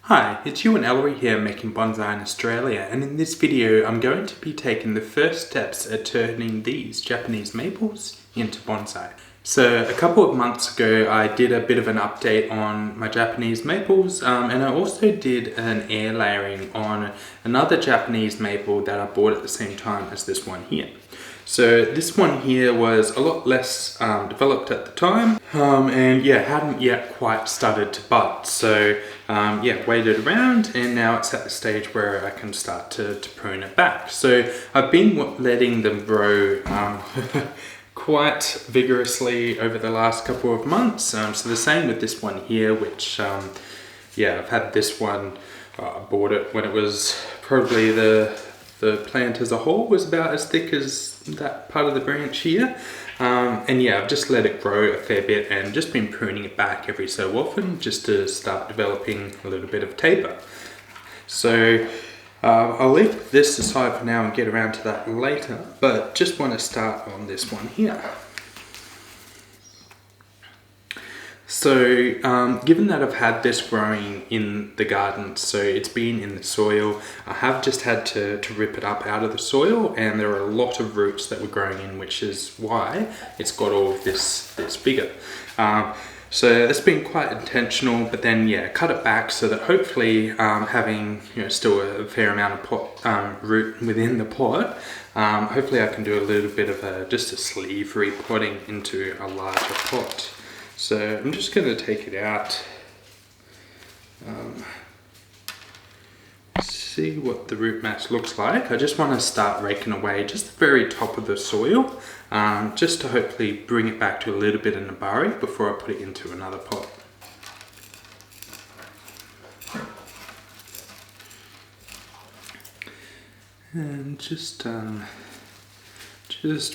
Hi, it's you and Ellery here making bonsai in Australia, and in this video I'm going to be taking the first steps at turning these Japanese maples into bonsai. So a couple of months ago I did a bit of an update on my Japanese maples and I also did an air layering on another Japanese maple that I bought at the same time as this one here. So this one here was a lot less developed at the time and yeah, hadn't yet quite started to bud. So yeah, waited around and now it's at the stage where I can start to prune it back. So I've been letting them grow quite vigorously over the last couple of months. So the same with this one here, which yeah, I've had this one, I bought it when it was probably the plant as a whole was about as thick as that part of the branch here. And yeah, I've just let it grow a fair bit and just been pruning it back every so often just to start developing a little bit of taper. So I'll leave this aside for now and get around to that later, but just want to start on this one here. So given that I've had this growing in the garden, so it's been in the soil, I have just had to rip it up out of the soil, and there are a lot of roots that were growing in, which is why it's got all of this bigger. So that's been quite intentional, but then yeah, cut it back so that hopefully having still a fair amount of root within the pot, hopefully I can do a little bit of just a sleeve repotting into a larger pot. So I'm just going to take it out, see what the root mass looks like. I just want to start raking away just the very top of the soil, just to hopefully bring it back to a little bit of nabari before I put it into another pot. And just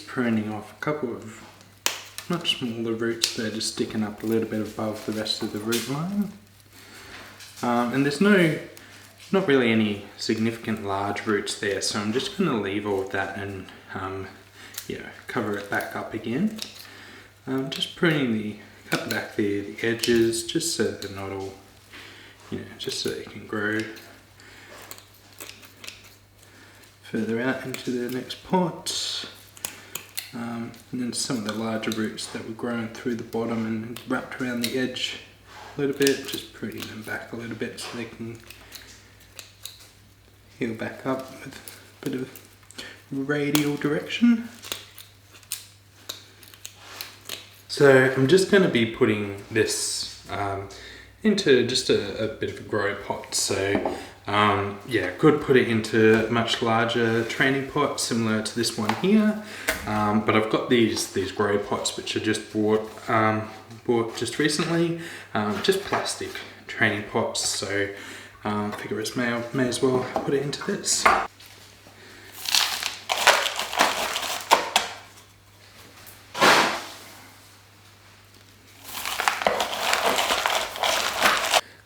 pruning off a couple of much smaller roots. They're just sticking up a little bit above the rest of the root line. And there's not really any significant large roots there, so I'm just going to leave all of that and cover it back up again. Just pruning cut back the edges just so they're not all, just so they can grow further out into the next pot. And then some of the larger roots that were growing through the bottom and wrapped around the edge a little bit, just pruning them back a little bit so they can heal back up with a bit of radial direction. So I'm just going to be putting this into just a bit of a grow pot. So yeah, could put it into a much larger training pot similar to this one here, but I've got these grow pots which I just bought just recently, just plastic training pots, so figure it may as well put it into this.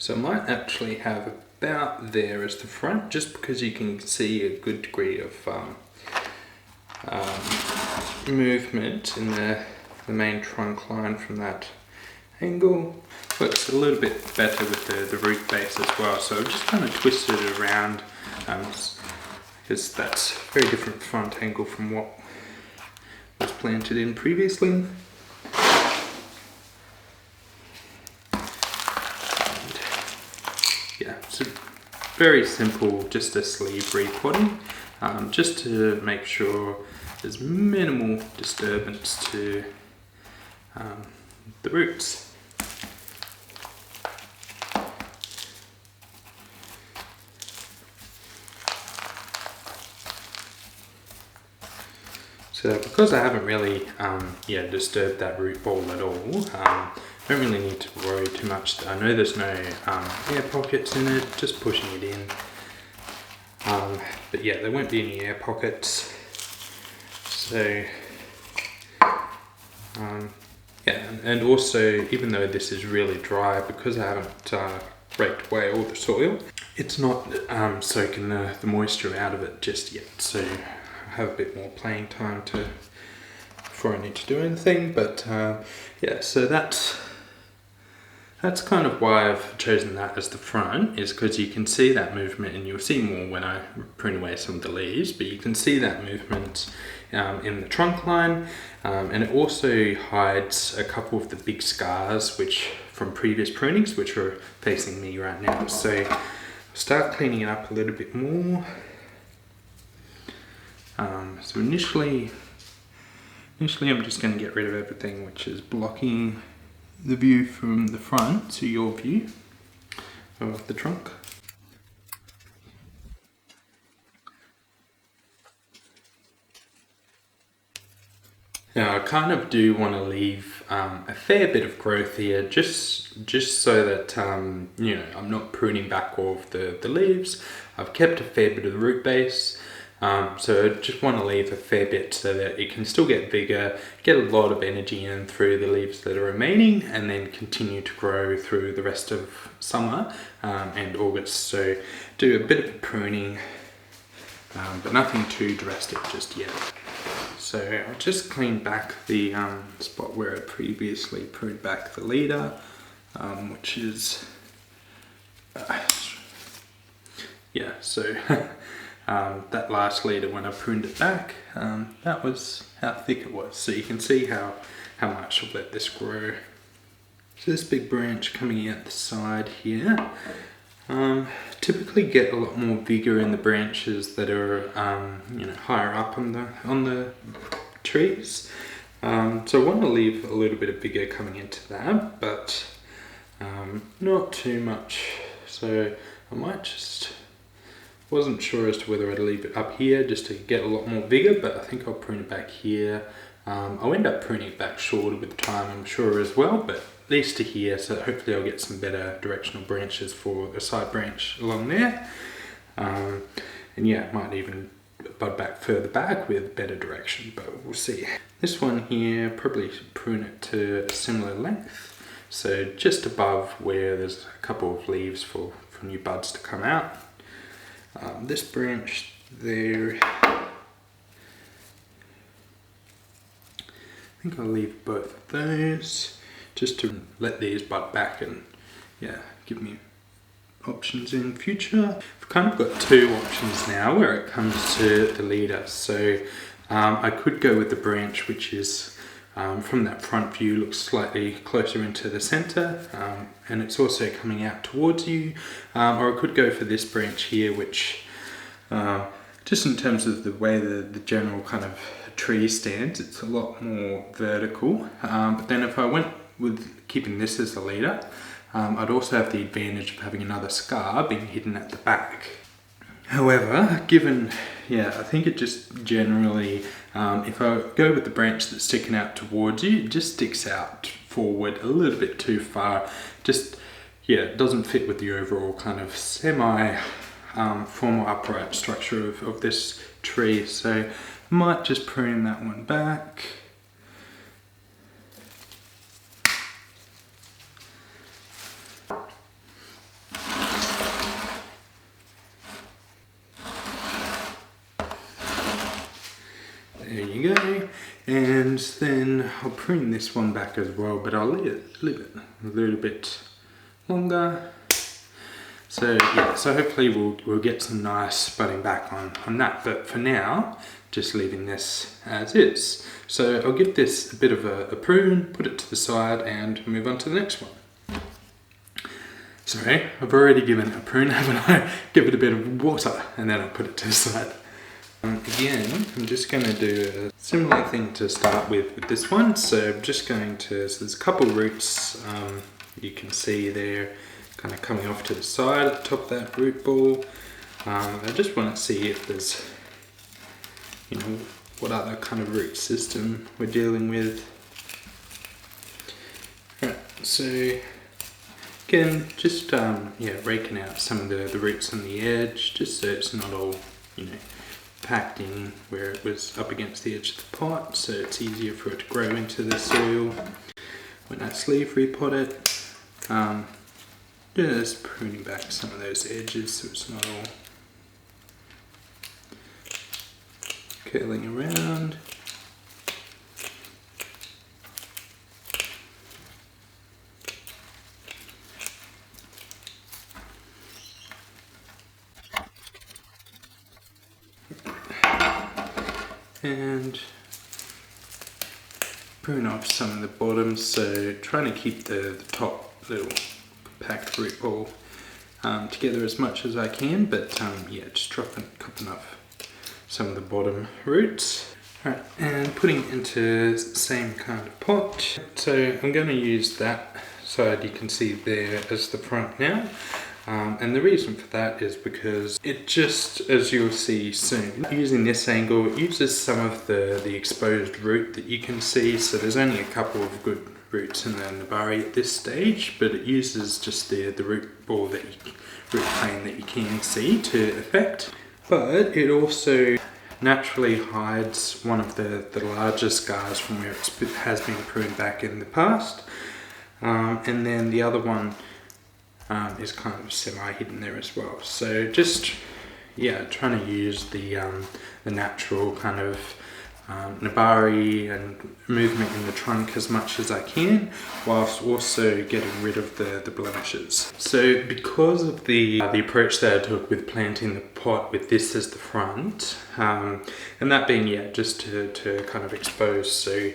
So I might actually have about there as the front, just because you can see a good degree of movement in the main trunk line from that angle. Works a little bit better with the root base as well, so I'm just kind of twisted it around because that's a very different front angle from what was planted in previously. Yeah, so very simple, just a sleeve repotting, just to make sure there's minimal disturbance to the roots. So because I haven't really disturbed that root ball at all, don't really need to worry too much. I know there's no air pockets in it, just pushing it in. But yeah, there won't be any air pockets. So yeah, and also even though this is really dry, because I haven't raked away all the soil, it's not soaking the moisture out of it just yet. So I have a bit more playing time before I need to do anything. But yeah, so that's That's kind of why I've chosen that as the front, is because you can see that movement, and you'll see more when I prune away some of the leaves, but you can see that movement in the trunk line, and it also hides a couple of the big scars from previous prunings which are facing me right now. So I'll start cleaning it up a little bit more. So initially I'm just going to get rid of everything which is blocking the view from the front to your view of the trunk. Now I kind of do want to leave a fair bit of growth here, just so that you know, I'm not pruning back all of the leaves. I've kept a fair bit of the root base, so I just want to leave a fair bit so that it can still get bigger, get a lot of energy in through the leaves that are remaining, and then continue to grow through the rest of summer and August. So do a bit of pruning, but nothing too drastic just yet. So I'll just clean back the spot where I previously pruned back the leader, which is, yeah, so that last leader, when I pruned it back, that was how thick it was. So you can see how much I've let this grow. So this big branch coming out the side here, typically get a lot more vigor in the branches that are you know, higher up on the trees. So I want to leave a little bit of vigor coming into that, but not too much. So I might just, wasn't sure as to whether I'd leave it up here just to get a lot more vigor, but I think I'll prune it back here. I'll end up pruning it back shorter with time, I'm sure, as well, but at least to here, so hopefully I'll get some better directional branches for the side branch along there. And yeah, might even bud back further back with better direction, but we'll see. This one here, probably prune it to a similar length, so just above where there's a couple of leaves for new buds to come out. This branch there, I think I'll leave both of those just to let these bud back and yeah, give me options in future. I've kind of got two options now where it comes to the leader. So I could go with the branch which is from that front view looks slightly closer into the center, and it's also coming out towards you, or I could go for this branch here, which just in terms of the way the general kind of tree stands, it's a lot more vertical, but then if I went with keeping this as the leader, I'd also have the advantage of having another scar being hidden at the back. However, given, yeah, I think it just generally, if I go with the branch that's sticking out towards you, it just sticks out forward a little bit too far. Just, yeah, it doesn't fit with the overall kind of semi-formal upright structure of this tree. So I might just prune that one back. There you go, and then I'll prune this one back as well, but I'll leave it a little bit longer. So yeah, so hopefully we'll get some nice budding back on that, but for now, just leaving this as is. So I'll give this a bit of a prune, put it to the side, and move on to the next one. Sorry, I've already given it a prune, haven't I? Give it a bit of water, and then I'll put it to the side. Again, I'm just going to do a similar thing to start with this one. So I'm just going to, so there's a couple roots you can see there kind of coming off to the side at the top of that root ball. I just want to see if there's, you know, what other kind of root system we're dealing with. Right, so again, just yeah, raking out some of the roots on the edge, just so it's not all, you know, packed in where it was up against the edge of the pot, so it's easier for it to grow into the soil when I sleeve repot it. Just pruning back some of those edges so it's not all curling around. and prune off some of the bottoms, so trying to keep the top little compact root ball together as much as I can, but yeah, just cupping off some of the bottom roots. Alright, and putting it into the same kind of pot. So I'm going to use that side you can see there as the front now. And the reason for that is because it just, as you'll see soon, using this angle, it uses some of the exposed root that you can see. So there's only a couple of good roots in the nabari at this stage, but it uses just the root ball root plane that you can see to effect. But it also naturally hides one of the larger scars from where it has been pruned back in the past. And then the other one is kind of semi-hidden there as well. So just, yeah, trying to use the natural kind of nabari and movement in the trunk as much as I can, whilst also getting rid of the blemishes. So because of the approach that I took with planting the pot with this as the front, and that being, yeah, just to kind of expose, so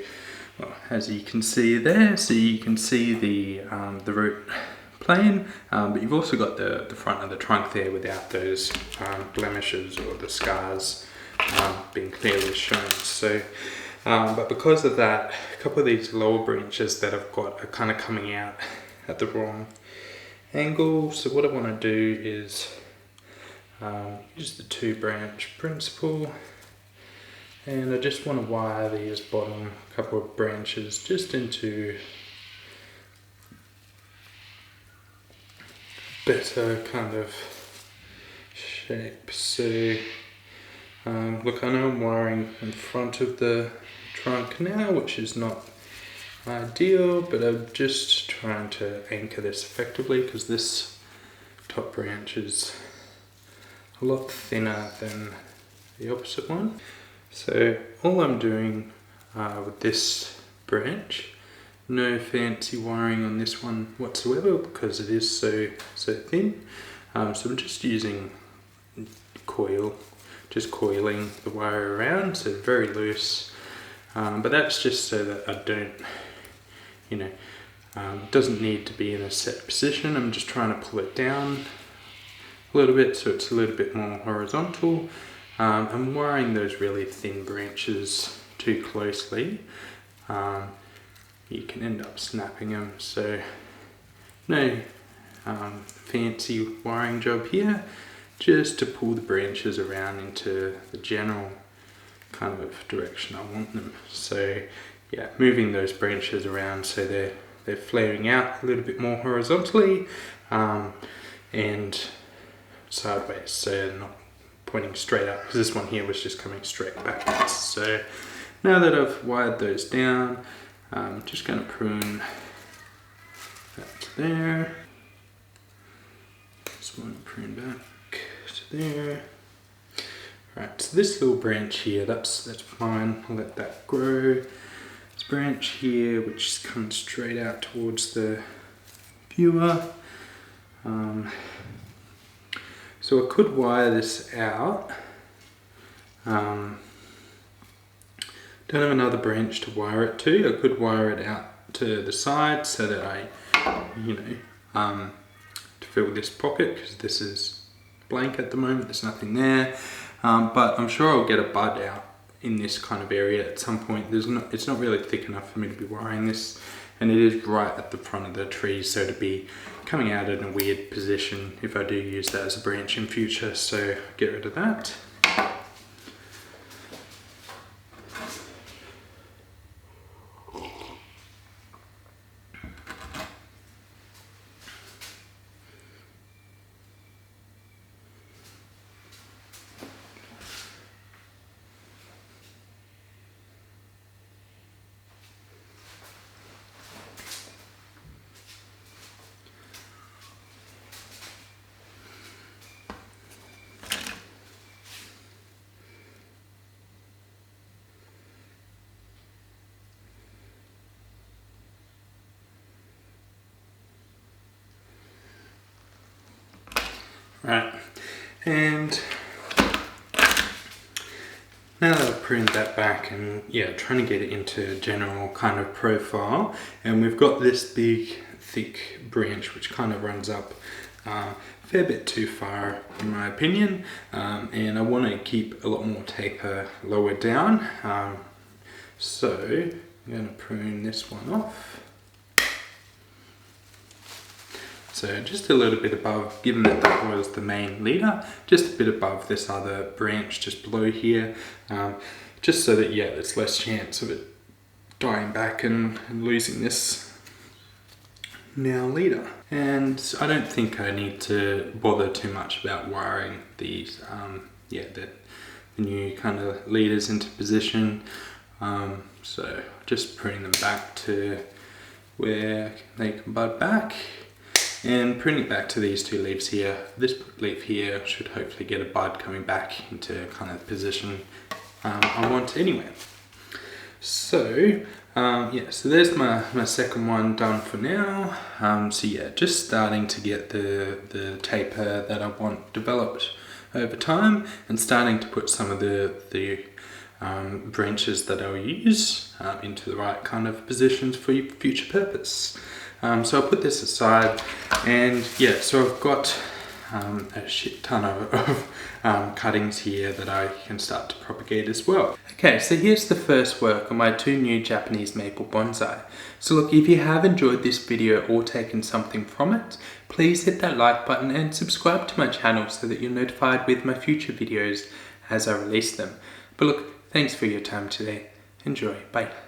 well, as you can see there, so you can see the root plane, but you've also got the front of the trunk there without those blemishes or the scars being clearly shown. So, but because of that, a couple of these lower branches that I've got are kind of coming out at the wrong angle. So what I want to do is use the 2-branch principle, and I just want to wire these bottom couple of branches just into better kind of shape. So look, I know I'm wiring in front of the trunk now, which is not ideal, but I'm just trying to anchor this effectively because this top branch is a lot thinner than the opposite one. So all I'm doing with this branch, no fancy wiring on this one whatsoever because it is so thin. So I'm just using coil, just coiling the wire around, so very loose. But that's just so that I don't, you know, it doesn't need to be in a set position. I'm just trying to pull it down a little bit so it's a little bit more horizontal. I'm wiring those really thin branches too closely. You can end up snapping them, so no fancy wiring job here, just to pull the branches around into the general kind of direction I want them. So yeah, moving those branches around so they're flaring out a little bit more horizontally and sideways, so they're not pointing straight up, because this one here was just coming straight backwards. So now that I've wired those down, I'm just going to prune that to there. Just want to prune back to there. Right, so this little branch here, that's fine. I'll let that grow. This branch here, which is coming straight out towards the viewer. So I could wire this out. Don't have another branch to wire it to. I could wire it out to the side so that I, you know, to fill this pocket, because this is blank at the moment, there's nothing there. But I'm sure I'll get a bud out in this kind of area at some point. It's not really thick enough for me to be wiring this, and it is right at the front of the tree, so to be coming out in a weird position if I do use that as a branch in future, so get rid of that. Right, and Now that I've pruned that back and trying to get it into general kind of profile, and we've got this big thick branch which kind of runs up a fair bit too far in my opinion, and I want to keep a lot more taper lower down, so I'm going to prune this one off. So just a little bit above, given that that was the main leader, just a bit above this other branch just below here, just so that there's less chance of it dying back and losing this now leader. And I don't think I need to bother too much about wiring these, the new kind of leaders into position. So just pruning them back to where they can bud back. And pruning it back to these two leaves here. This leaf here should hopefully get a bud coming back into kind of the position I want anyway. So, so there's my second one done for now. Just starting to get the taper that I want developed over time, and starting to put some of the branches that I'll use into the right kind of positions for future purpose. So I'll put this aside, and so I've got a shit ton of cuttings here that I can start to propagate as well. Okay, so here's the first work on my 2 new Japanese maple bonsai. So look, if you have enjoyed this video or taken something from it, please hit that like button and subscribe to my channel so that you're notified with my future videos as I release them. But look, thanks for your time today. Enjoy. Bye.